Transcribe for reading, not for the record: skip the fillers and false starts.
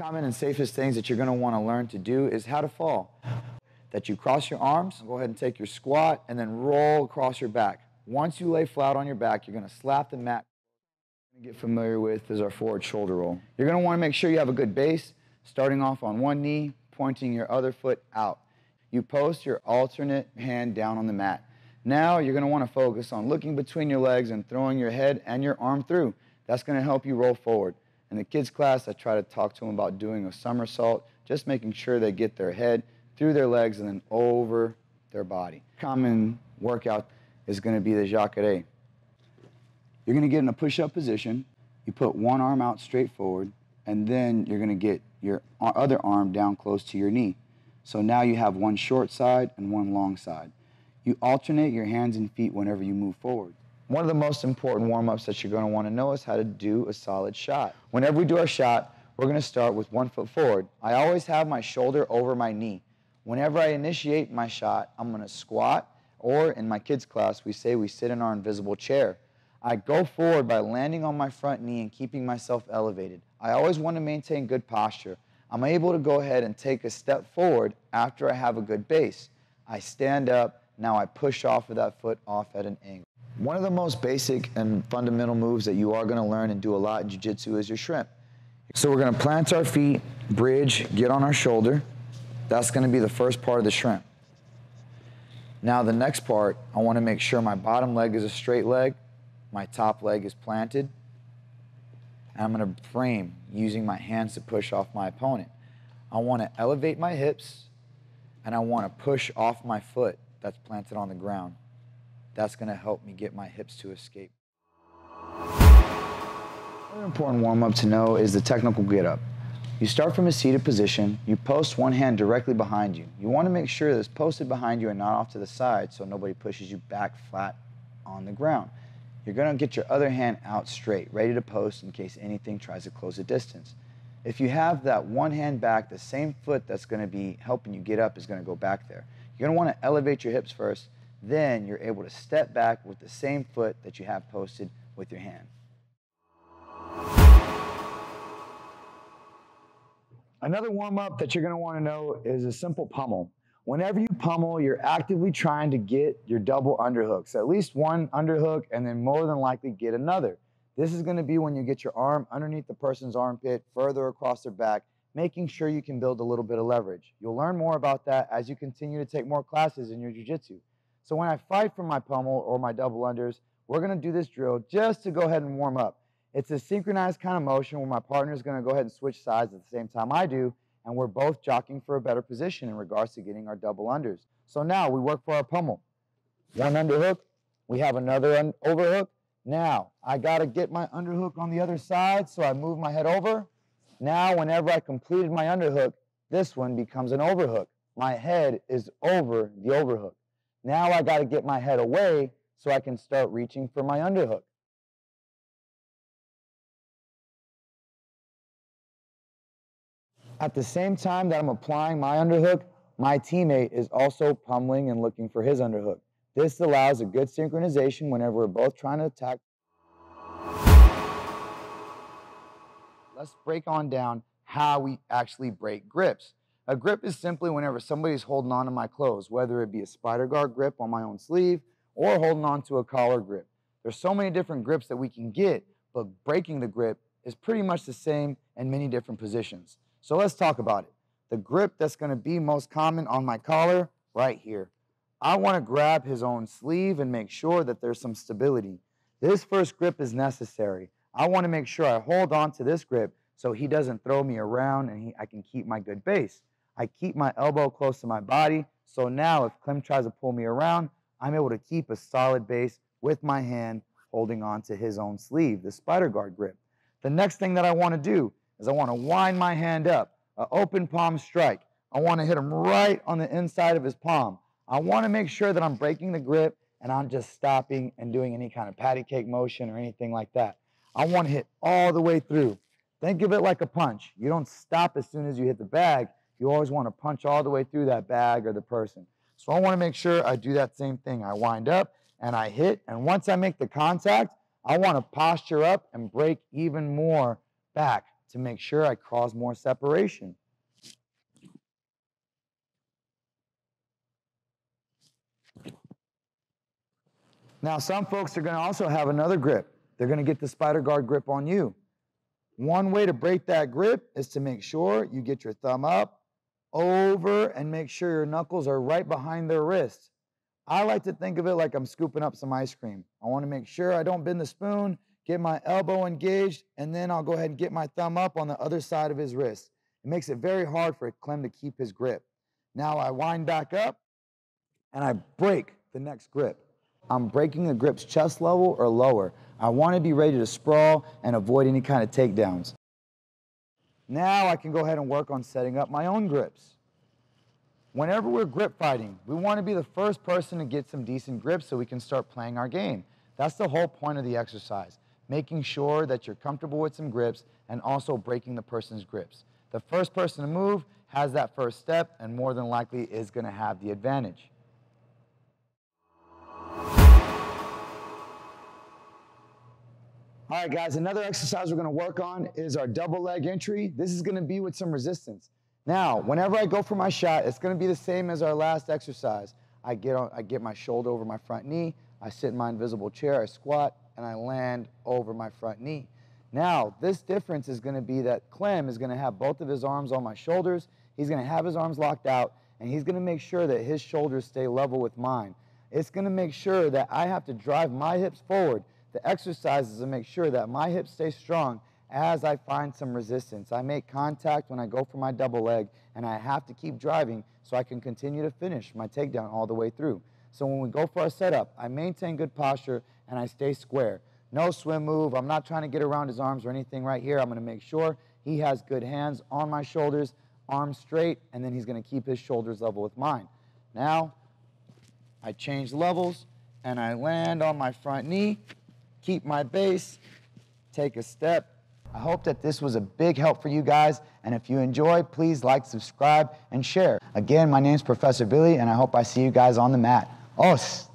Common and safest things that you're going to want to learn to do is how to fall. That you cross your arms, go ahead and take your squat, and then roll across your back. Once you lay flat on your back, you're going to slap the mat. What we're going to get familiar with is our forward shoulder roll. You're going to want to make sure you have a good base, starting off on one knee, pointing your other foot out. You post your alternate hand down on the mat. Now you're going to want to focus on looking between your legs and throwing your head and your arm through. That's going to help you roll forward. In the kids' class, I try to talk to them about doing a somersault, just making sure they get their head through their legs and then over their body. Common workout is going to be the jacare. You're going to get in a push-up position. You put one arm out straight forward, and then you're going to get your other arm down close to your knee. So now you have one short side and one long side. You alternate your hands and feet whenever you move forward. One of the most important warm-ups that you're going to want to know is how to do a solid shot. Whenever we do our shot, we're going to start with 1 foot forward. I always have my shoulder over my knee. Whenever I initiate my shot, I'm going to squat, or in my kids' class, we say we sit in our invisible chair. I go forward by landing on my front knee and keeping myself elevated. I always want to maintain good posture. I'm able to go ahead and take a step forward after I have a good base. I stand up, now I push off of that foot off at an angle. One of the most basic and fundamental moves that you are going to learn and do a lot in jiu-jitsu is your shrimp. So we're going to plant our feet, bridge, get on our shoulder. That's going to be the first part of the shrimp. Now the next part, I want to make sure my bottom leg is a straight leg, my top leg is planted, and I'm going to frame using my hands to push off my opponent. I want to elevate my hips, and I want to push off my foot that's planted on the ground. That's going to help me get my hips to escape. Another important warm-up to know is the technical get-up. You start from a seated position. You post one hand directly behind you. You want to make sure that it's posted behind you and not off to the side so nobody pushes you back flat on the ground. You're going to get your other hand out straight, ready to post in case anything tries to close the distance. If you have that one hand back, the same foot that's going to be helping you get up is going to go back there. You're going to want to elevate your hips first. Then you're able to step back with the same foot that you have posted with your hand. Another warm-up that you're going to want to know is a simple pummel. Whenever you pummel, you're actively trying to get your double underhooks, at least one underhook, and then more than likely get another. This is going to be when you get your arm underneath the person's armpit, further across their back, making sure you can build a little bit of leverage. You'll learn more about that as you continue to take more classes in your jiu-jitsu. So when I fight for my pummel or my double unders, we're going to do this drill just to go ahead and warm up. It's a synchronized kind of motion where my partner is going to go ahead and switch sides at the same time I do, and we're both jockeying for a better position in regards to getting our double unders. So now we work for our pummel. One underhook, we have another overhook. Now I got to get my underhook on the other side, so I move my head over. Now whenever I completed my underhook, this one becomes an overhook. My head is over the overhook. Now I got to get my head away so I can start reaching for my underhook. At the same time that I'm applying my underhook, my teammate is also pummeling and looking for his underhook. This allows a good synchronization whenever we're both trying to attack. Let's break on down how we actually break grips. A grip is simply whenever somebody's holding on to my clothes, whether it be a spider guard grip on my own sleeve or holding on to a collar grip. There's so many different grips that we can get, but breaking the grip is pretty much the same in many different positions. So let's talk about it. The grip that's going to be most common on my collar, right here. I want to grab his own sleeve and make sure that there's some stability. This first grip is necessary. I want to make sure I hold on to this grip so he doesn't throw me around and I can keep my good base. I keep my elbow close to my body, so now if Clem tries to pull me around, I'm able to keep a solid base with my hand holding on to his own sleeve, the spider guard grip. The next thing that I want to do is I want to wind my hand up, an open palm strike. I want to hit him right on the inside of his palm. I want to make sure that I'm breaking the grip and I'm just stopping and doing any kind of patty cake motion or anything like that. I want to hit all the way through. Think of it like a punch. You don't stop as soon as you hit the bag. You always want to punch all the way through that bag or the person. So I want to make sure I do that same thing. I wind up and I hit, and once I make the contact, I want to posture up and break even more back to make sure I cause more separation. Now, some folks are going to also have another grip. They're going to get the spider guard grip on you. One way to break that grip is to make sure you get your thumb up, over, and make sure your knuckles are right behind their wrist. I like to think of it like I'm scooping up some ice cream. I want to make sure I don't bend the spoon, get my elbow engaged, and then I'll go ahead and get my thumb up on the other side of his wrist. It makes it very hard for Clem to keep his grip. Now I wind back up and I break the next grip. I'm breaking the grip's chest level or lower. I want to be ready to sprawl and avoid any kind of takedowns. Now I can go ahead and work on setting up my own grips. Whenever we're grip fighting, we want to be the first person to get some decent grips so we can start playing our game. That's the whole point of the exercise, making sure that you're comfortable with some grips and also breaking the person's grips. The first person to move has that first step and more than likely is going to have the advantage. All right, guys, another exercise we're going to work on is our double leg entry. This is going to be with some resistance. Now, whenever I go for my shot, it's going to be the same as our last exercise. I get my shoulder over my front knee, I sit in my invisible chair, I squat, and I land over my front knee. Now, this difference is going to be that Clem is going to have both of his arms on my shoulders, he's going to have his arms locked out, and he's going to make sure that his shoulders stay level with mine. It's going to make sure that I have to drive my hips forward. The exercise is to make sure that my hips stay strong as I find some resistance. I make contact when I go for my double leg, and I have to keep driving so I can continue to finish my takedown all the way through. So when we go for our setup, I maintain good posture and I stay square. No swim move. I'm not trying to get around his arms or anything right here. I'm going to make sure he has good hands on my shoulders, arms straight, and then he's going to keep his shoulders level with mine. Now, I change levels and I land on my front knee, keep my base, take a step. I hope that this was a big help for you guys, and if you enjoy, please like, subscribe, and share. Again, my name is Professor Billy, and I hope I see you guys on the mat. Os!